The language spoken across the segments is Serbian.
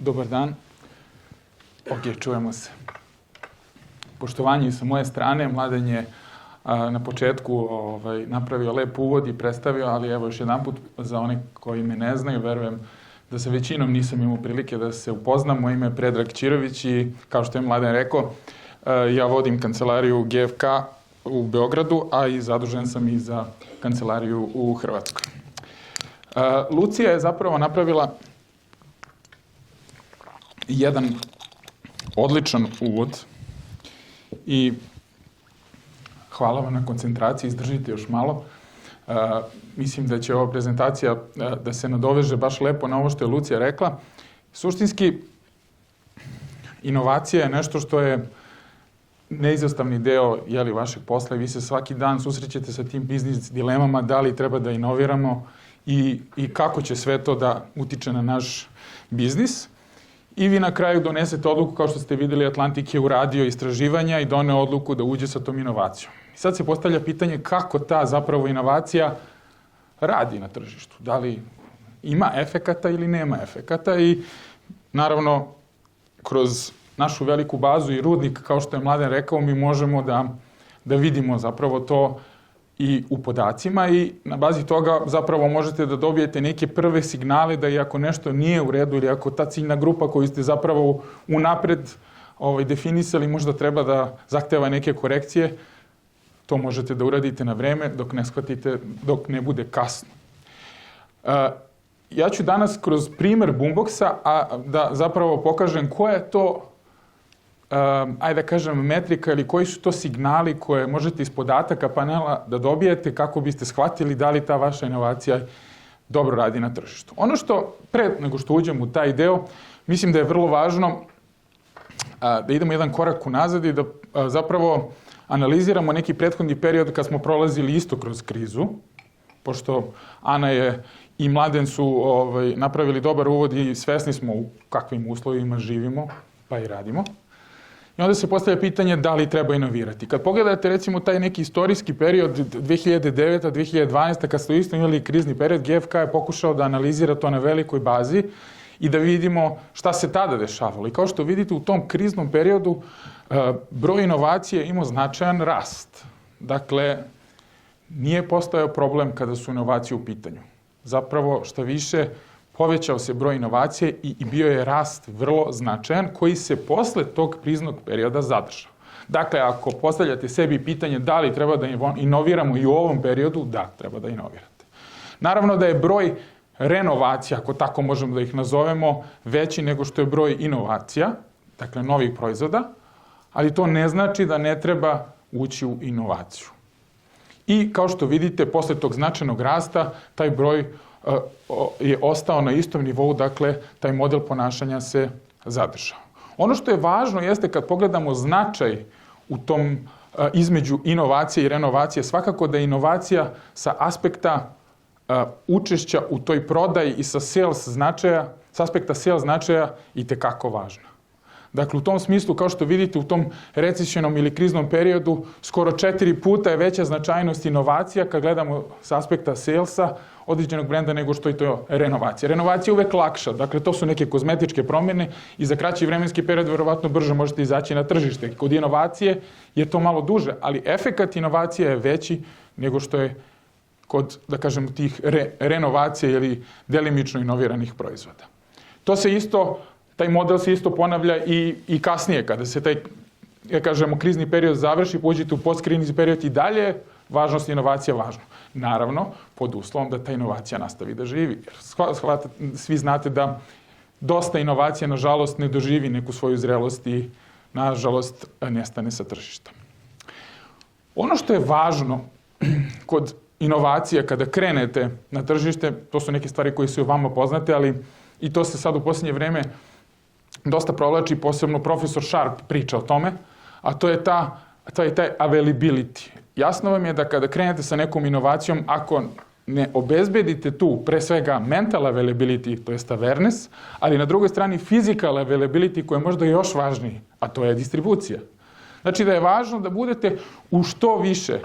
Dobar dan. Ok, čujemo se. Poštovanje sa moje strane, Mladen je na početku napravio lep uvod i predstavio, ali evo još jedan put za one koji me ne znaju, verujem da sa većinom nisam imao prilike da se upoznam. Moje ime je Predrag Ćirović i kao što je Mladen rekao, ja vodim kancelariju GFK u Beogradu, a i zadužen sam i za kancelariju u Hrvatskoj. Lucija je zapravo napravila jedan odličan uvod i hvala vam na koncentraciji, izdržite još malo. Mislim da će ova prezentacija da se nadoveže baš lepo na ovo što je Lucija rekla. Suštinski, inovacija je nešto što je neizostavni deo vašeg posla i vi se svaki dan susrećete sa tim biznis dilemama, da li treba da inoviramo i kako će sve to da utiče na naš biznis. I vi na kraju donesete odluku, kao što ste videli, Atlantik je uradio istraživanja i doneo odluku da uđe sa tom inovacijom. I sad se postavlja pitanje kako ta zapravo inovacija radi na tržištu. Da li ima efekata ili nema efekata i naravno kroz našu veliku bazu i rudnik, kao što je Mladen rekao, mi možemo da vidimo zapravo to i u podacima i na bazi toga zapravo možete da dobijete neke prve signale da i ako nešto nije u redu ili ako ta ciljna grupa koju ste zapravo unapred definisali možda treba da zahteva neke korekcije, to možete da uradite na vreme dok ne shvatite, dok ne bude kasno. Ja ću danas kroz primer Boomboxa da zapravo pokažem koja je to ajde da kažem, metrika ili koji su to signali koje možete iz podataka panela da dobijete kako biste shvatili da li ta vaša inovacija dobro radi na tržištu. Ono što, pre nego što uđem u taj deo, mislim da je vrlo važno da idemo jedan korak unazad i da zapravo analiziramo neki prethodni period kad smo prolazili isto kroz krizu, pošto Ana je i Mladen su napravili dobar uvod i svesni smo u kakvim uslovima živimo, pa i radimo. I onda se postavlja pitanje da li treba inovirati. Kad pogledate recimo taj neki istorijski period 2009-2012, kad ste isto imali krizni period, GFK je pokušao da analizira to na velikoj bazi i da vidimo šta se tada dešavalo. I kao što vidite u tom kriznom periodu broj inovacije je imao značajan rast. Dakle, nije postojao problem kada su inovacije u pitanju. Zapravo, šta više, povećao se broj inovacije i bio je rast vrlo značajan koji se posle tog kriznog perioda zadržao. Dakle, ako postavljate sebi pitanje da li treba da inoviramo i u ovom periodu, da, treba da inovirate. Naravno da je broj renovacija, ako tako možemo da ih nazovemo, veći nego što je broj inovacija, dakle novih proizvoda, ali to ne znači da ne treba ući u inovaciju. I kao što vidite, posle tog značajnog rasta, taj broj je ostao na istom nivou, dakle, taj model ponašanja se zadržao. Ono što je važno jeste kad pogledamo značaj u tom između inovacije i renovacije, svakako da je inovacija sa aspekta učešća u toj prodaji i sa aspekta sales značaja itekako važna. Dakle, u tom smislu, kao što vidite, u tom recesijnom ili kriznom periodu, skoro 4 puta je veća značajnost inovacija kad gledamo s aspekta salesa određenog brenda nego što je to renovacija. Renovacija je uvek lakša, dakle, to su neke kozmetičke promjene i za kraći vremenski period verovatno brže možete izaći na tržište. Kod inovacije je to malo duže, ali efekat inovacije je veći nego što je kod, da kažemo, tih renovacija ili delimično inoviranih proizvoda. To se isto, taj model se isto ponavlja i kasnije, kada se taj, kažemo, krizni period završi, pođete u postkrizni period i dalje, važnost inovacija važno. Naravno, pod uslovom da ta inovacija nastavi da živi. Svi znate da dosta inovacija, nažalost, ne doživi neku svoju zrelost i, nažalost, nestane sa tržišta. Ono što je važno kod inovacija, kada krenete na tržište, to su neke stvari koje su o vama poznate, ali i to se sad u posljednje vreme dosta provlači, posebno profesor Sharp priča o tome, a to je taj availability. Jasno vam je da kada krenete sa nekom inovacijom, ako ne obezbedite tu, pre svega, mental availability, to je awareness, ali na drugoj strani physical availability, koji je možda još važniji, a to je distribucija. Znači da je važno da budete u što više,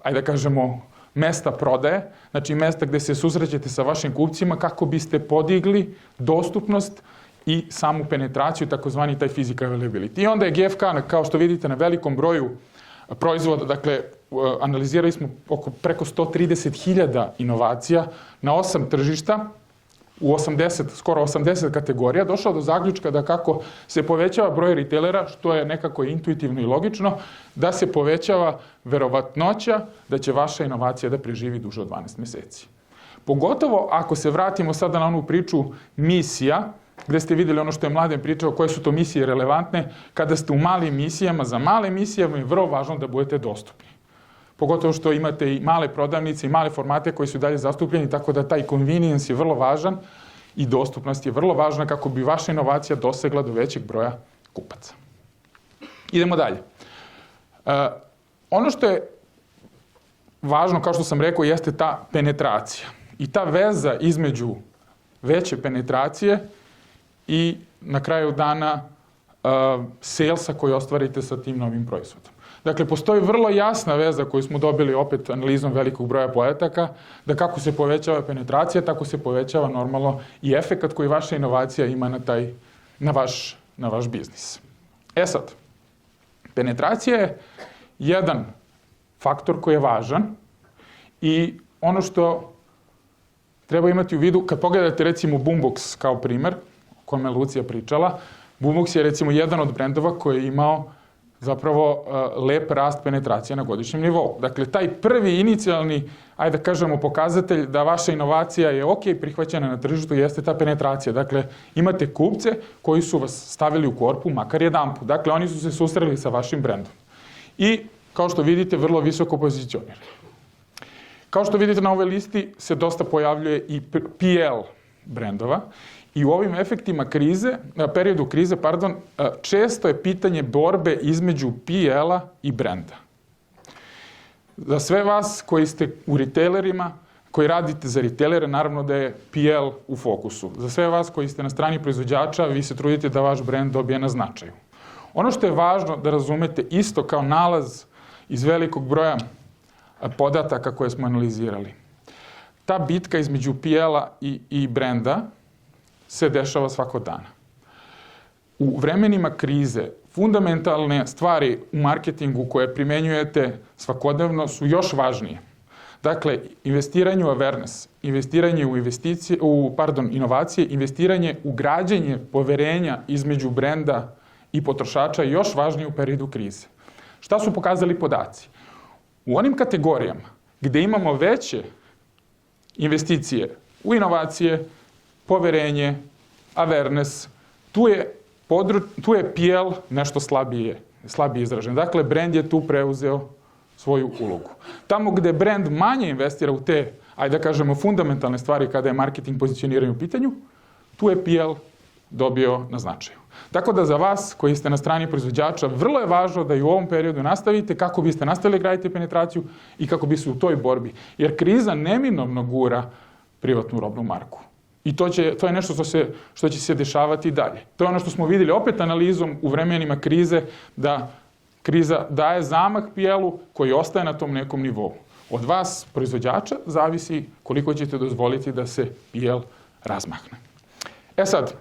ajde da kažemo, mesta prodaje, znači mesta gde se susrećete sa vašim kupcima kako biste podigli dostupnost i samu penetraciju, takozvani taj physical availability. I onda je GfK, kao što vidite, na velikom broju proizvoda, dakle, analizirali smo preko 130.000 inovacija na 8 tržišta, u skoro 80 kategorija, došao do zaključka da kako se povećava broj retailera, što je nekako intuitivno i logično, da se povećava verovatnoća da će vaša inovacija da preživi duže od 12 meseci. Pogotovo ako se vratimo sada na onu priču misija, gde ste vidjeli ono što je Mladen pričao, koje su to misije relevantne, kada ste u malim misijama, za male misijama je vrlo važno da budete dostupni. Pogotovo što imate i male prodavnice i male formate koji su dalje zastupljeni, tako da taj convenience je vrlo važan i dostupnost je vrlo važna kako bi vaša inovacija dosegla do većeg broja kupaca. Idemo dalje. Ono što je važno, kao što sam rekao, jeste ta penetracija i ta veza između veće penetracije i na kraju dana salesa koji ostvarite sa tim novim proizvodom. Dakle, postoji vrlo jasna veza koju smo dobili opet analizom velikog broja podataka, da kako se povećava penetracija, tako se povećava normalno i efekat koji vaša inovacija ima na vaš biznis. E sad, penetracija je jedan faktor koji je važan i ono što treba imati u vidu, kad pogledate recimo Boombox kao primer, o kome je Lucija pričala, Boombox je recimo jedan od brendova koji je imao zapravo lep rast penetracije na godišnjem nivou. Dakle, taj prvi inicijalni, ajde da kažemo, pokazatelj da vaša inovacija je ok, prihvaćena na tržištu, jeste ta penetracija. Dakle, imate kupce koji su vas stavili u korpu makar jedanput. Dakle, oni su se susreli sa vašim brendom. I, kao što vidite, vrlo visoko pozicionirani. Kao što vidite na ovoj listi se dosta pojavljuje i PL brendova. I u ovim efektima krize, periodu krize, često je pitanje borbe između PL-a i brenda. Za sve vas koji ste u retailerima, koji radite za retailere, naravno da je PL u fokusu. Za sve vas koji ste na strani proizvođača, vi se trudite da vaš brend dobije na značaju. Ono što je važno da razumete isto kao nalaz iz velikog broja podataka koje smo analizirali. Ta bitka između PL-a i brenda se dešava svakog dana. U vremenima krize fundamentalne stvari u marketingu koje primenjujete svakodnevno su još važnije. Dakle, investiranje u awareness, investiranje u inovacije, investiranje u građenje poverenja između brenda i potrošača je još važnije u periodu krize. Šta su pokazali podaci? U onim kategorijama gde imamo veće investicije u inovacije, poverenje, awareness, tu je PL nešto slabije izražen. Dakle, brend je tu preuzeo svoju ulogu. Tamo gde brend manje investira u te, ajde da kažemo, fundamentalne stvari kada je marketing pozicioniranje u pitanju, tu je PL dobio na značaju. Tako da za vas koji ste na strani proizvođača, vrlo je važno da i u ovom periodu nastavite kako biste nastavili graditi penetraciju i kako bi se u toj borbi. Jer kriza neminovno gura privatnu robnu marku. I to je nešto što će se dešavati i dalje. To je ono što smo vidjeli opet analizom u vremenima krize, da kriza daje zamah PL-u koji ostaje na tom nekom nivou. Od vas, proizvođača, zavisi koliko ćete dozvoliti da se PL razmahne. E sad,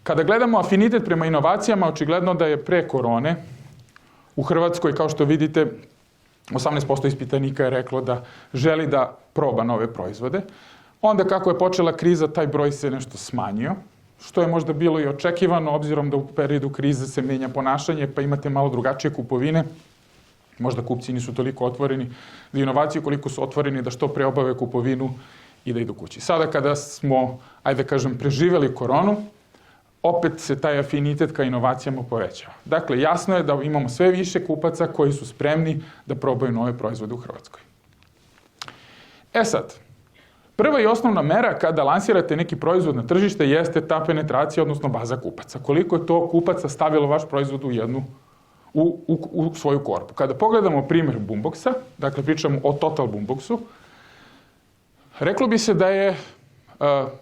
kada gledamo afinitet prema inovacijama, očigledno da je pre korone u Hrvatskoj, kao što vidite, 18% ispitanika je reklo da želi da proba nove proizvode. Onda kako je počela kriza, taj broj se nešto smanjio, što je možda bilo i očekivano, obzirom da u periodu krize se menja ponašanje, pa imate malo drugačije kupovine. Možda kupci nisu toliko otvoreni za inovacije, koliko su otvoreni da što pre obave kupovinu i da idu kući. Sada kada smo, ajde da kažem, preživjeli koronu, opet se taj afinitet ka inovacijama povećava. Dakle, jasno je da imamo sve više kupaca koji su spremni da probaju nove proizvode u Hrvatskoj. E sad, prva i osnovna mera kada lansirate neki proizvod na tržište jeste ta penetracija, odnosno baza kupaca. Koliko je to kupaca stavilo vaš proizvod u svoju korpu. Kada pogledamo primjer Boomboxa, dakle pričamo o Total Boomboxu, reklo bi se da je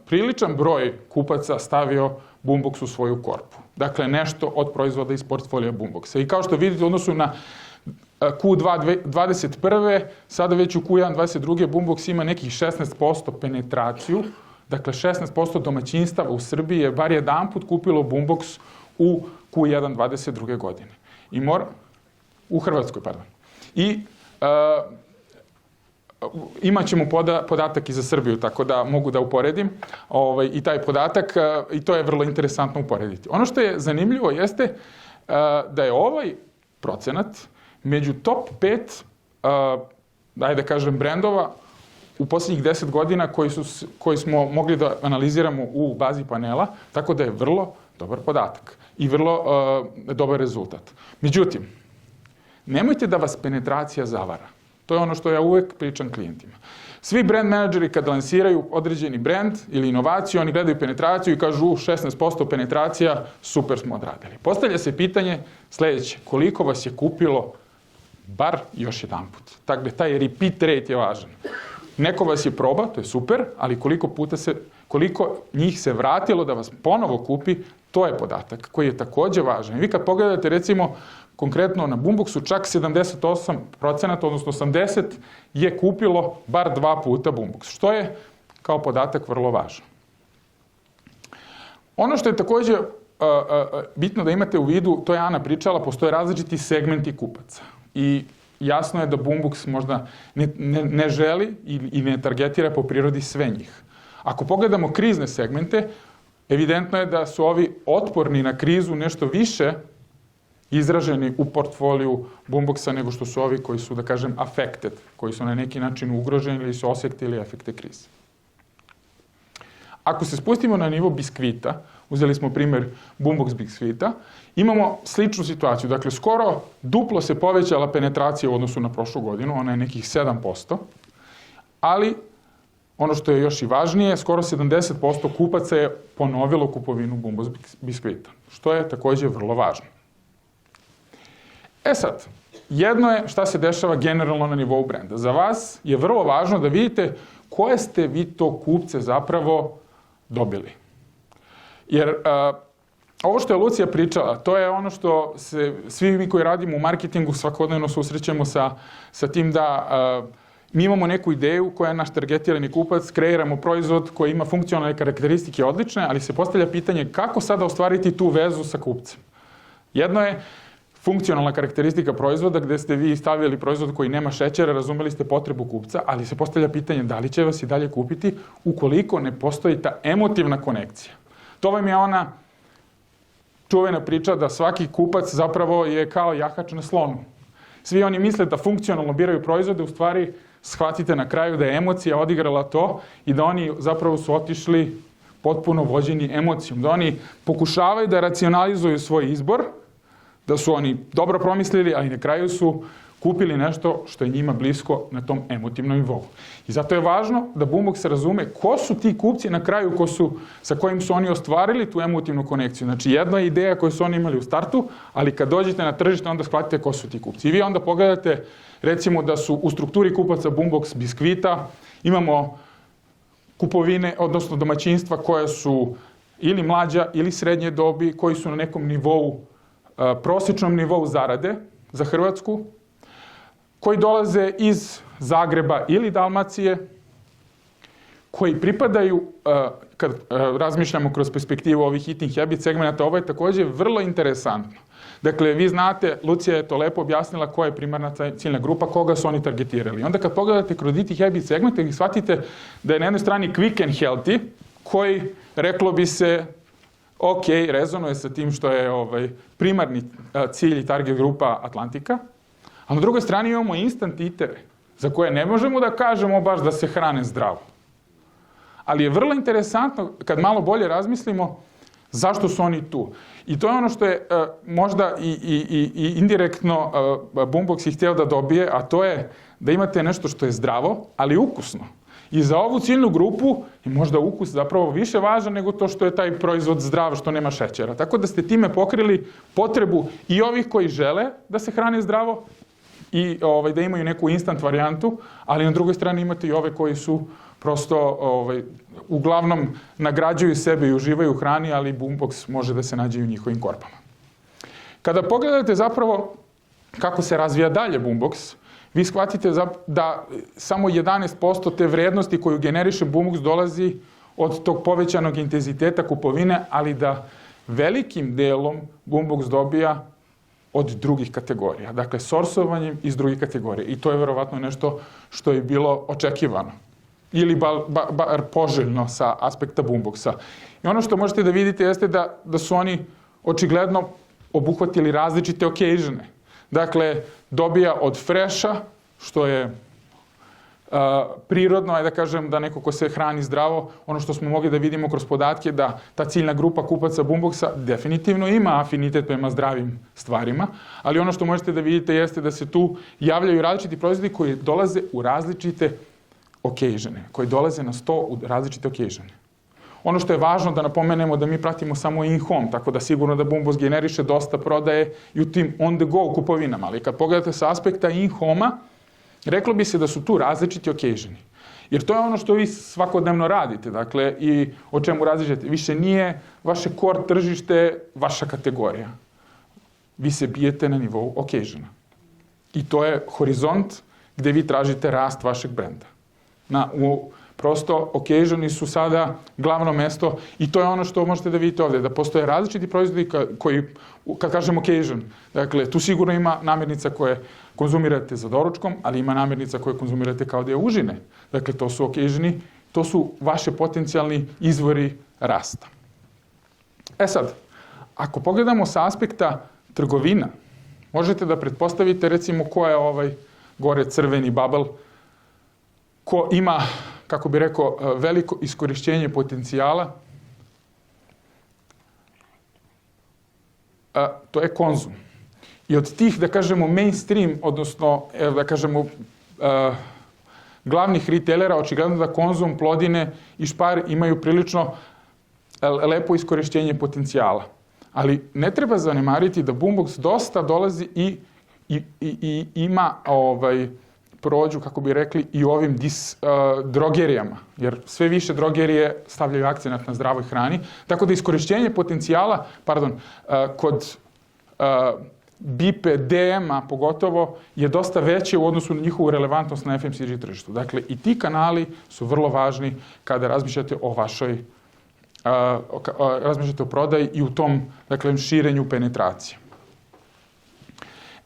priličan broj kupaca stavio Boombox u svoju korpu. Dakle, nešto od proizvoda iz portfolija Boomboxa. I kao što vidite, u odnosu na Q2 21. Sada već u Q1 22. Boombox ima nekih 16% penetraciju. Dakle, 16% domaćinstava u Srbiji je bar jedanput kupilo Boombox u Q1 22. godine. U Hrvatskoj, pardon. I imat ćemo podatak i za Srbiju, tako da mogu da uporedim i taj podatak i to je vrlo interesantno uporediti. Ono što je zanimljivo jeste da je ovaj procenat među top 5, da kažem, brendova u posljednjih 10 godina koji smo mogli da analiziramo u bazi panela, tako da je vrlo dobar podatak i vrlo dobar rezultat. Međutim, nemojte da vas penetracija zavara. To je ono što ja uvek pričam klijentima. Svi brand menadžeri kad lansiraju određeni brand ili inovaciju, oni gledaju penetraciju i kažu 16% penetracija, super smo odradili. Postavlja se pitanje sledeće, koliko vas je kupilo bar još jedan put. Dakle, taj repeat rate je važan. Neko vas je proba, to je super, ali koliko njih se vratilo da vas ponovo kupi, to je podatak koji je takođe važan. I vi kad pogledate, recimo, konkretno na Boomboxu, čak 78%, odnosno 80%, je kupilo bar 2 puta Boombox, što je kao podatak vrlo važan. Ono što je takođe bitno da imate u vidu, to je Ana pričala, postoje različiti segmenti kupaca. I jasno je da Boombox možda ne želi i ne targetira po prirodi sve njih. Ako pogledamo krizne segmente, evidentno je da su ovi otporni na krizu nešto više izraženi u portfoliju Boomboxa nego što su ovi koji su, da kažem, affected, koji su na neki način ugroženi ili su osjetili efekte krize. Ako se spustimo na nivo biskvita, uzeli smo primjer Boombox biskvita, imamo sličnu situaciju. Dakle, skoro duplo se povećala penetracija u odnosu na prošlu godinu, ona je nekih 7%, ali ono što je još i važnije, skoro 70% kupaca je ponovilo kupovinu Boombox biskvita, što je takođe vrlo važno. Sad, jedno je šta se dešava generalno na nivou brenda. Za vas je vrlo važno da vidite koje ste vi to kupce zapravo dobili. Jer ovo što je Lucija pričala, to je ono što se svi mi koji radimo u marketingu svakodnevno susrećemo sa tim da mi imamo neku ideju koja je naš targetirani kupac, kreiramo proizvod koji ima funkcionalne karakteristike odlične, ali se postavlja pitanje kako sada ostvariti tu vezu sa kupcem. Jedno je funkcionalna karakteristika proizvoda gde ste vi stavili proizvod koji nema šećera, razumeli ste potrebu kupca, ali se postavlja pitanje da li će vas i dalje kupiti ukoliko ne postoji ta emotivna konekcija. To vam je ona čuvena priča da svaki kupac zapravo je kao jahač na slonu. Svi oni misle da funkcionalno biraju proizvode, u stvari shvatite na kraju da je emocija odigrala to i da oni zapravo su otišli potpuno vođeni emocijom, da oni pokušavaju da racionalizuju svoj izbor, da su oni dobro promislili, ali na kraju su kupili nešto što je njima blisko na tom emotivnom nivou. I zato je važno da Boombox razume ko su ti kupci na kraju sa kojim su oni ostvarili tu emotivnu konekciju. Znači, jedna je ideja koju su oni imali u startu, ali kad dođete na tržište, onda shvatite ko su ti kupci. I vi onda pogledate, recimo, da su u strukturi kupaca Boombox biskvita imamo kupovine, odnosno domaćinstva koja su ili mlađa ili srednje dobi, koji su na nekom nivou, prosječnom nivou zarade za Hrvatsku, koji dolaze iz Zagreba ili Dalmacije, koji pripadaju, kad razmišljamo kroz perspektivu ovih eating habit segmenta, ovo je takođe vrlo interesantno. Dakle, vi znate, Lucija je to lepo objasnila koja je primarna ciljna grupa, koga su oni targetirali. Onda kad pogledate kroz eating habit segmenta, vi shvatite da je na jednoj strani quick and healthy, koji, reklo bi se, ok, rezonuje sa tim što je primarni cilj i target grupa Atlantika, a na drugoj strani imamo instant eatere, za koje ne možemo da kažemo baš da se hrane zdravo. Ali je vrlo interesantno kad malo bolje razmislimo zašto su oni tu. I to je ono što je možda i indirektno Boombox ih hteo da dobije, a to je da imate nešto što je zdravo, ali ukusno. I za ovu ciljnu grupu je možda ukus zapravo više važan nego to što je taj proizvod zdrav, što nema šećera. Tako da ste time pokrili potrebu i ovih koji žele da se hrane zdravo i da imaju neku instant varijantu, ali na drugoj strani imate i ove koji su prosto uglavnom nagrađuju sebe i uživaju u hrani, ali Boombox može da se nađe i u njihovim korbama. Kada pogledate zapravo kako se razvija dalje boombox, vi shvatite da samo 11% te vrednosti koju generiše boombox dolazi od tog povećanog intenziteta kupovine, ali da velikim delom boombox dobija od drugih kategorija. Dakle, sorsovanjem iz drugih kategorija. I to je verovatno nešto što je bilo očekivano. Ili bar poželjno sa aspekta boomboxa. I ono što možete da vidite jeste da su oni očigledno obuhvatili različite occasione. Dakle, dobija od freša, što je prirodno, ajde da kažem da neko ko se hrani zdravo, ono što smo mogli da vidimo kroz podatke da ta ciljna grupa kupaca boomboxa definitivno ima afinitet prema zdravim stvarima, ali ono što možete da vidite jeste da se tu javljaju različiti proizvodi koji dolaze u različite occasione, koji dolaze na sto u različite occasione. Ono što je važno da napomenemo da mi pratimo samo in-home, tako da sigurno da boombox generiše dosta prodaje i u tim on-the-go kupovinama, ali kad pogledate sa aspekta in-home-a, reklo bi se da su tu različiti occasioni. Jer to je ono što vi svakodnevno radite, dakle, i o čemu različite. Više nije vaše core tržište vaša kategorija. Vi se bijete na nivou occasiona. I to je horizont gde vi tražite rast vašeg brenda. Prosto, occasioni su sada glavno mesto i to je ono što možete da vidite ovde, da postoje različiti proizvodi koji, kad kažem occasion, dakle, tu sigurno ima namirnica koje konzumirate za doručkom, ali ima namirnica koje konzumirate kao deo užine. Dakle, to su occasioni, to su vaše potencijalni izvori rasta. E sad, ako pogledamo sa aspekta trgovina, možete da pretpostavite recimo ko je ovaj gore crveni bubble, ko ima, kako bi rekao, veliko iskorišćenje potencijala, to je Konzum. I od tih, da kažemo, mainstream, odnosno, da kažemo, glavnih retailera, očigledno da Konzum, Plodine i Spar imaju prilično lepo iskorišćenje potencijala. Ali ne treba zanemariti da boombox dosta dolazi i ima prođu, kako bi rekli, i u ovim drogerijama, jer sve više drogerije stavljaju akcenat na zdravoj hrani, tako da iskorišćenje potencijala, kod BIPE, DM-a pogotovo, je dosta veće u odnosu na njihovu relevantnost na FMCG tržištu. Dakle, i ti kanali su vrlo važni kada razmišljate o vašoj, razmišljate o prodaji i u tom, dakle, širenju penetracije.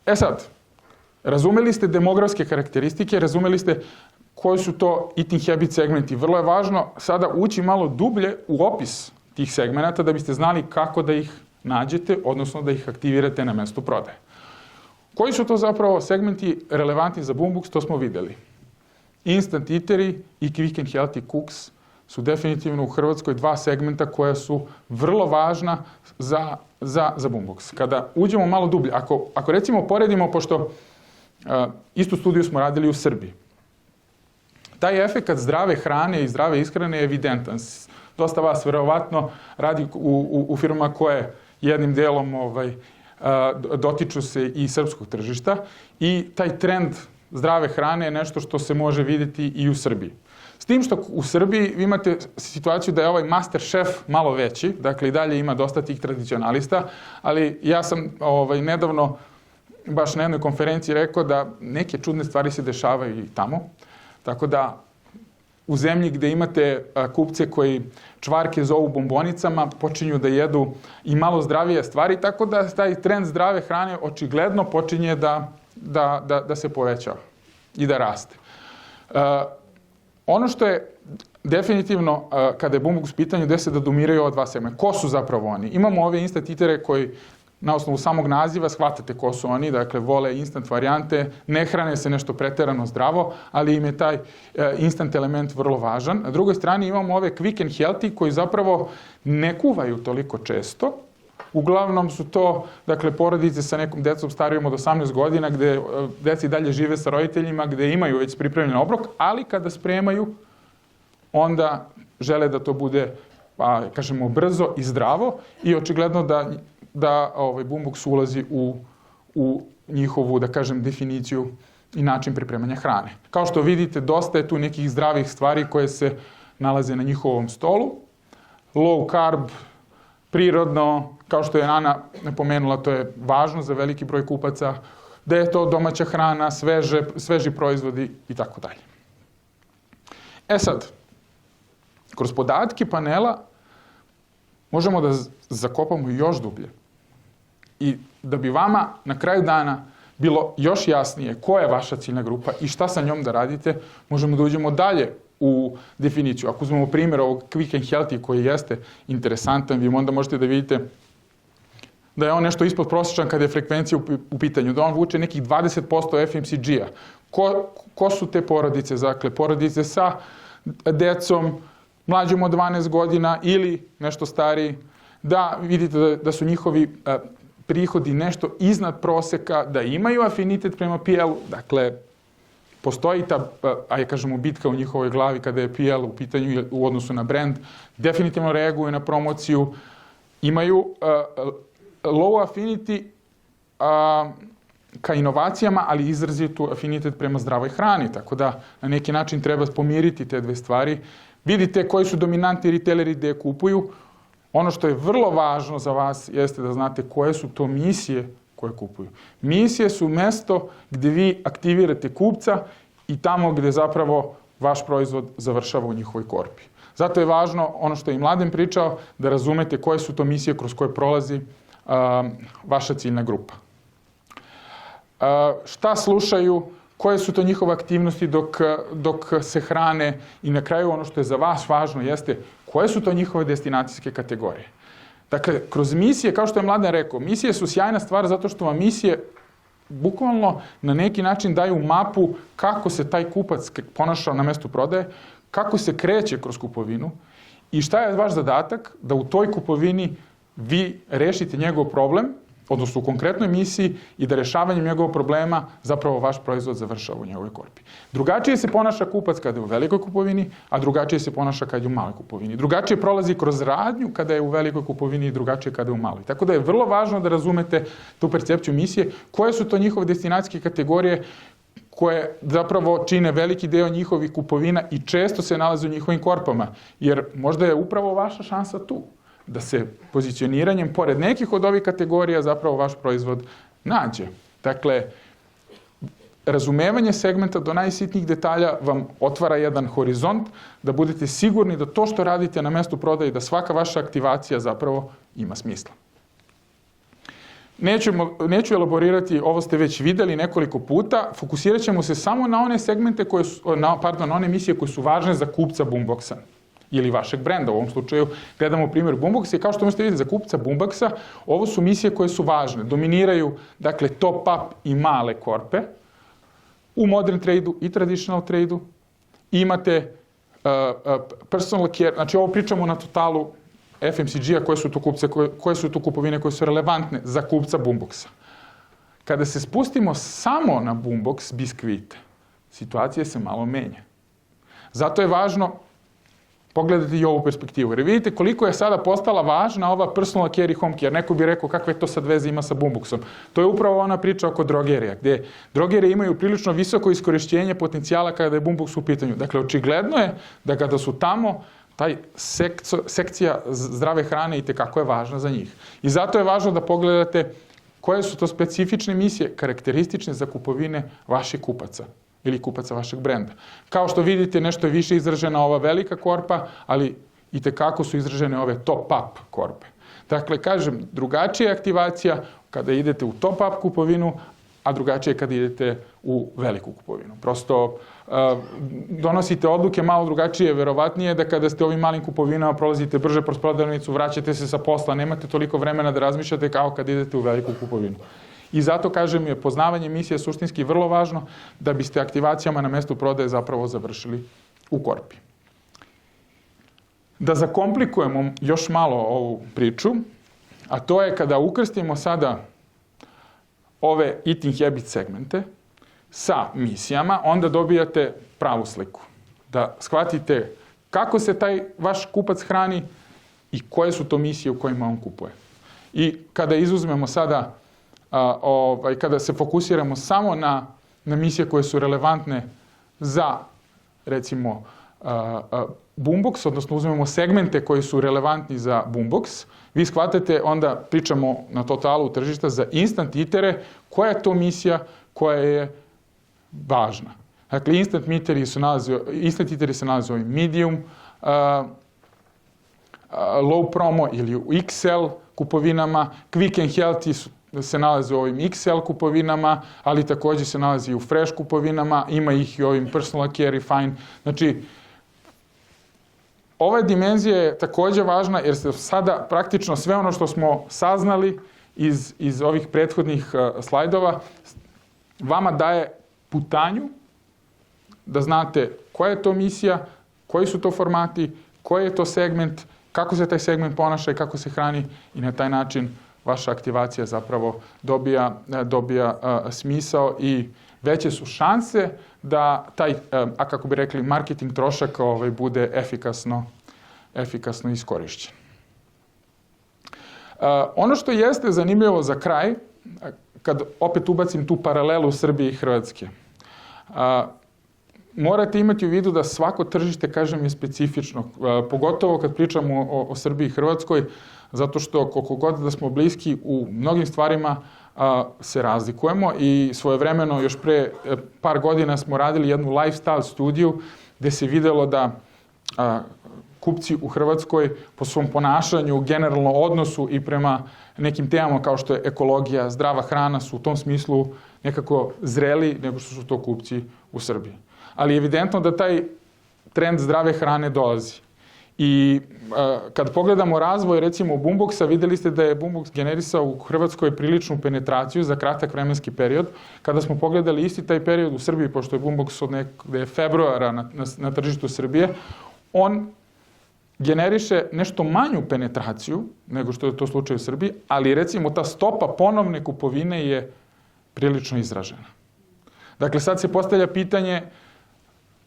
E sad, razumeli ste demografske karakteristike, razumeli ste koji su to eating habit segmenti. Vrlo je važno sada ući malo dublje u opis tih segmenata da biste znali kako da ih nađete, odnosno da ih aktivirate na mestu prodaje. Koji su to zapravo segmenti relevantni za boombox, to smo videli. Instant eateri i quick and healthy cooks su definitivno u Hrvatskoj dva segmenta koja su vrlo važna za boombox. Kada uđemo malo dublje, ako recimo poredimo, pošto istu studiju smo radili u Srbiji. Taj efekat zdrave hrane i zdrave ishrane je evidentan. Dosta vas verovatno radi u firmama koje jednim delom dotiču se i srpskog tržišta i taj trend zdrave hrane je nešto što se može vidjeti i u Srbiji. S tim što u Srbiji vi imate situaciju da je ovaj master šef malo veći, dakle i dalje ima dosta tih tradicionalista, ali ja sam nedavno baš na jednoj konferenciji rekao da neke čudne stvari se dešavaju i tamo. Tako da u zemlji gde imate kupce koji čvarke zovu bombonicama, počinju da jedu i malo zdravije stvari, tako da taj trend zdrave hrane očigledno počinje da se povećava i da raste. Ono što je definitivno, kada je boombox u pitanju, gde se da dominiraju ova dva segmenta. Ko su zapravo oni? Imamo ove instant eatere koji na osnovu samog naziva shvatate ko su oni, dakle vole instant varijante, ne hrane se nešto preterano zdravo, ali im je taj instant element vrlo važan. Na drugoj strani imamo ove quick and healthy koji zapravo ne kuvaju toliko često. Uglavnom su to, dakle, porodice sa nekom decom starijom od 18 godina gde deci dalje žive sa roditeljima, gde imaju već pripremljen obrok, ali kada spremaju, onda žele da to bude, kažemo, brzo i zdravo i očigledno da boombox ulazi u njihovu, da kažem, definiciju i način pripremanja hrane. Kao što vidite, dosta je tu nekih zdravih stvari koje se nalaze na njihovom stolu. Low carb, prirodno, kao što je Ana napomenula, to je važno za veliki broj kupaca. da je to domaća hrana, sveži proizvodi i tako dalje. E sad, kroz podatke panela možemo da zakopamo još dublje. I da bi vama na kraju dana bilo još jasnije koja je vaša ciljna grupa i šta sa njom da radite, možemo da uđemo dalje u definiciju. Ako uzmemo primjer ovog Quick and Healthy koji jeste interesantan, vi onda možete da vidite da je on nešto ispod prosječan kada je frekvencija u pitanju, da on vuče nekih 20% FMCG-a. Ko su te porodice? Dakle, porodice sa decom, mlađim od 12 godina ili nešto stariji, da vidite da su njihovi prihodi nešto iznad proseka, da imaju afinitet prema PL-u, dakle, postoji ta, kažemo, bitka u njihovoj glavi kada je PL u pitanju u odnosu na brand, definitivno reaguju na promociju, imaju low affinity ka inovacijama, ali izrazitu afinitet prema zdravoj hrani, tako da na neki način treba pomiriti te dve stvari. Vidite koji su dominantni retaileri gde kupuju. Ono što je vrlo važno za vas jeste da znate koje su to misije koje kupuju. Misije su mesto gde vi aktivirate kupca i tamo gde zapravo vaš proizvod završava u njihovoj korpi. Zato je važno, ono što je i Mladen pričao, da razumete koje su to misije kroz koje prolazi vaša ciljna grupa. Šta slušaju, koje su to njihove aktivnosti dok se hrane i na kraju ono što je za vas važno jeste koje su to njihove destinacijske kategorije. Dakle, kroz misije, kao što je Mladen rekao, misije su sjajna stvar zato što vam misije bukvalno na neki način daju mapu kako se taj kupac ponaša na mestu prodaje, kako se kreće kroz kupovinu i šta je vaš zadatak da u toj kupovini vi rešite njegov problem, odnosno u konkretnoj misiji i da rešavanjem njegovog problema zapravo vaš proizvod završava u njegovoj korpi. Drugačije se ponaša kupac kada je u velikoj kupovini, a drugačije se ponaša kada je u maloj kupovini. Drugačije prolazi kroz radnju kada je u velikoj kupovini i drugačije kada je u maloj. Tako da je vrlo važno da razumete tu percepciju misije, koje su to njihove destinacijske kategorije koje zapravo čine veliki deo njihovih kupovina i često se nalaze u njihovim korpama, jer možda je upravo vaša šansa tu da se pozicioniranjem pored nekih od ovih kategorija zapravo vaš proizvod nađe. Dakle, razumevanje segmenta do najsitnijih detalja vam otvara jedan horizont da budete sigurni da to što radite na mestu prodaje, da svaka vaša aktivacija zapravo ima smisla. Neću elaborirati, ovo ste već videli nekoliko puta, fokusirat ćemo se samo na one segmente na one emisije koje su važne za kupca Boomboxa ili vašeg brenda. U ovom slučaju gledamo primjer Boomboxa i kao što možete vidjeti za kupca Boomboxa, ovo su misije koje su važne. Dominiraju, dakle, top-up i male korpe u modern trade-u i traditional trade-u. Imate personal care, znači ovo pričamo na totalu FMCG-a, koje su to kupovine koje su relevantne za kupca Boomboxa. Kada se spustimo samo na Boombox biskvite, situacija se malo menja. Zato je važno pogledati i ovu perspektivu. Jer vidite koliko je sada postala važna ova personal care i home care. Neko bi rekao kakve to sad veze ima sa Boomboxom. To je upravo ona priča oko drogerija, gde drogerije imaju prilično visoko iskorišćenje potencijala kada je Boombox u pitanju. Dakle, očigledno je da kada su tamo, taj sekcija zdrave hrane i tekako je važna za njih. I zato je važno da pogledate koje su to specifične misije karakteristične za kupovine vaših kupaca ili kupaca vašeg brenda. Kao što vidite, nešto je više izražena ova velika korpa, ali i tekako su izražene ove top-up korpe. Dakle, kažem, drugačija je aktivacija kada idete u top-up kupovinu, a drugačije je kada idete u veliku kupovinu. Prosto donosite odluke malo drugačije, verovatnije da kada ste ovim malim kupovinama prolazite brže kroz prodavnicu, vraćate se sa posla, nemate toliko vremena da razmišljate kao kad idete u veliku kupovinu. I zato, kažem, je poznavanje misije suštinski vrlo važno da biste aktivacijama na mestu prodaje zapravo završili u korpi. Da zakomplikujemo još malo ovu priču, a to je kada ukrstimo sada ove eating habit segmente sa misijama, onda dobijate pravu sliku. Da shvatite kako se taj vaš kupac hrani i koje su to misije u kojima on kupuje. I kada izuzmemo sada, kada se fokusiramo samo na misije koje su relevantne za, recimo, boombox, odnosno uzmemo segmente koji su relevantni za boombox, vi shvatate, onda pričamo na totalu tržišta za instant eatere, koja je to misija koja je važna. Dakle, instant eateri se nalaze u medium, low promo ili u XL kupovinama, quick and healthy se nalaze u ovim XL kupovinama, ali takođe se nalazi i u fresh kupovinama, ima ih i u ovim personal care i fine. Znači, ova dimenzija je takođe važna jer se sada praktično sve ono što smo saznali iz ovih prethodnih slajdova vama daje putanju da znate koja je to misija, koji su to formati, koji je to segment, kako se taj segment ponaša i kako se hrani i na taj način vaša aktivacija zapravo dobija smisao i veće su šanse da taj, a kako bi rekli, marketing trošak bude efikasno iskorišćen. Ono što jeste zanimljivo za kraj, kad opet ubacim tu paralelu Srbije i Hrvatske, morate imati u vidu da svako tržište, kažem, je specifično, pogotovo kad pričamo o Srbiji i Hrvatskoj, zato što koliko god da smo bliski u mnogim stvarima se razlikujemo i svojevremeno još pre par godina smo radili jednu lifestyle studiju gde se videlo da kupci u Hrvatskoj po svom ponašanju, generalno odnosu i prema nekim temama kao što je ekologija, zdrava hrana su u tom smislu nekako zreli nego što su to kupci u Srbiji. Ali je evidentno da taj trend zdrave hrane dolazi. I kad pogledamo razvoj, recimo, Boomboxa, videli ste da je Boombox generisao u Hrvatskoj priličnu penetraciju za kratak vremenski period. Kada smo pogledali isti taj period u Srbiji, pošto je Boombox od nekde februara na tržištu Srbije, on generiše nešto manju penetraciju nego što je to slučaj u Srbiji, ali recimo ta stopa ponovne kupovine je prilično izražena. Dakle, sad se postavlja pitanje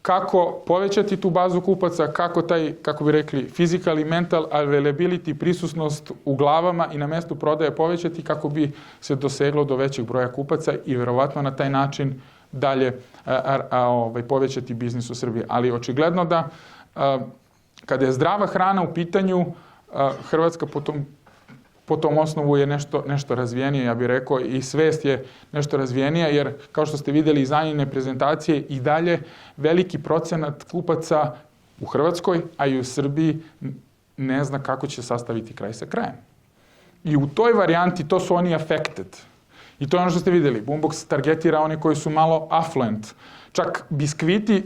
kako povećati tu bazu kupaca, kako taj, kako bi rekli, physical i mental availability, prisutnost u glavama i na mestu prodaje povećati kako bi se doseglo do većeg broja kupaca i verovatno na taj način dalje povećati biznis u Srbiji. Ali očigledno da kada je zdrava hrana u pitanju, Hrvatska po tom osnovu je nešto razvijenija, ja bih rekao, i svest je nešto razvijenija, jer kao što ste videli iz Anjine prezentacije i dalje veliki procenat kupaca u Hrvatskoj, a i u Srbiji ne zna kako će sastaviti kraj sa krajem. I u toj varijanti to su oni affected. I to je ono što ste videli. Boombox targetira oni koji su malo affluent. Čak biskviti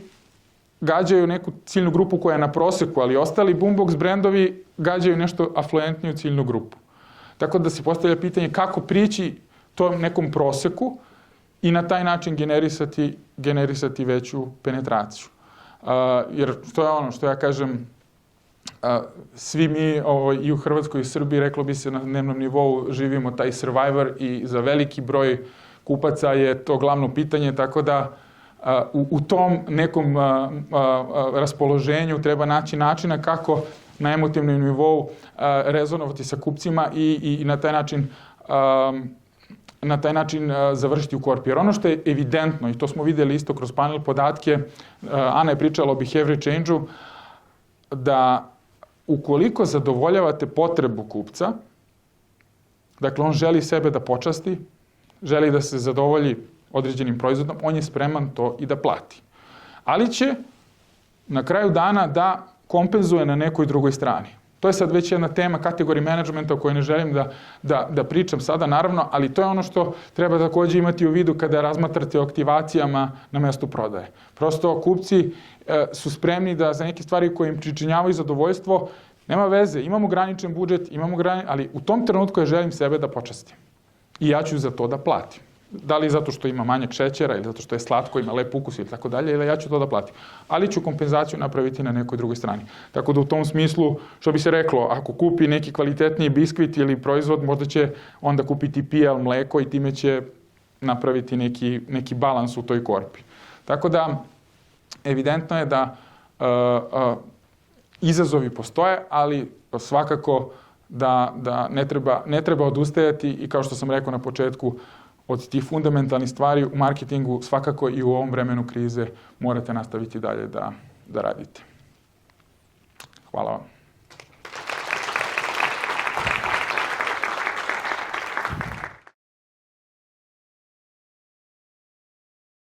gađaju neku ciljnu grupu koja je na proseku, ali ostali Boombox brendovi gađaju nešto afluentniju ciljnu grupu. Tako da se postavlja pitanje kako prići tom nekom proseku i na taj način generisati veću penetraciju. Jer to je ono što ja kažem, svi mi i u Hrvatskoj i Srbiji, reklo bi se na dnevnom nivou, živimo taj survivor i za veliki broj kupaca je to glavno pitanje, tako da u tom nekom raspoloženju treba naći načina kako na emotivnom nivou rezonovati sa kupcima i na taj način završiti u korpi. Jer ono što je evidentno, i to smo videli isto kroz panel podatke, Ana je pričala o behavior change-u, da ukoliko zadovoljavate potrebu kupca, dakle on želi sebe da počasti, želi da se zadovolji određenim proizvodom, on je spreman to i da plati. Ali će na kraju dana da kompenzuje na nekoj drugoj strani. To je sad već jedna tema kategorije menadžmenta o kojoj ne želim da pričam sada, naravno, ali to je ono što treba takođe imati u vidu kada razmatrate o aktivacijama na mestu prodaje. Prosto kupci su spremni da za neke stvari koje im pričinjavaju zadovoljstvo, nema veze, imam ograničen budžet, ali u tom trenutku ja želim sebe da počastim. I ja ću za to da platim. Da li zato što ima manjak šećera ili zato što je slatko, ima lep ukus ili tako dalje, ili ja ću to da platim. Ali ću kompenzaciju napraviti na nekoj drugoj strani. Tako da u tom smislu, što bi se reklo, ako kupi neki kvalitetniji biskvit ili proizvod, možda će onda kupiti PL mleko i time će napraviti neki balans u toj korpi. Tako da, evidentno je da izazovi postoje, ali svakako da ne treba odustajati i kao što sam rekao na početku, od tih fundamentalnih stvari u marketingu svakako i u ovom vremenu krize morate nastaviti dalje da radite. Hvala vam.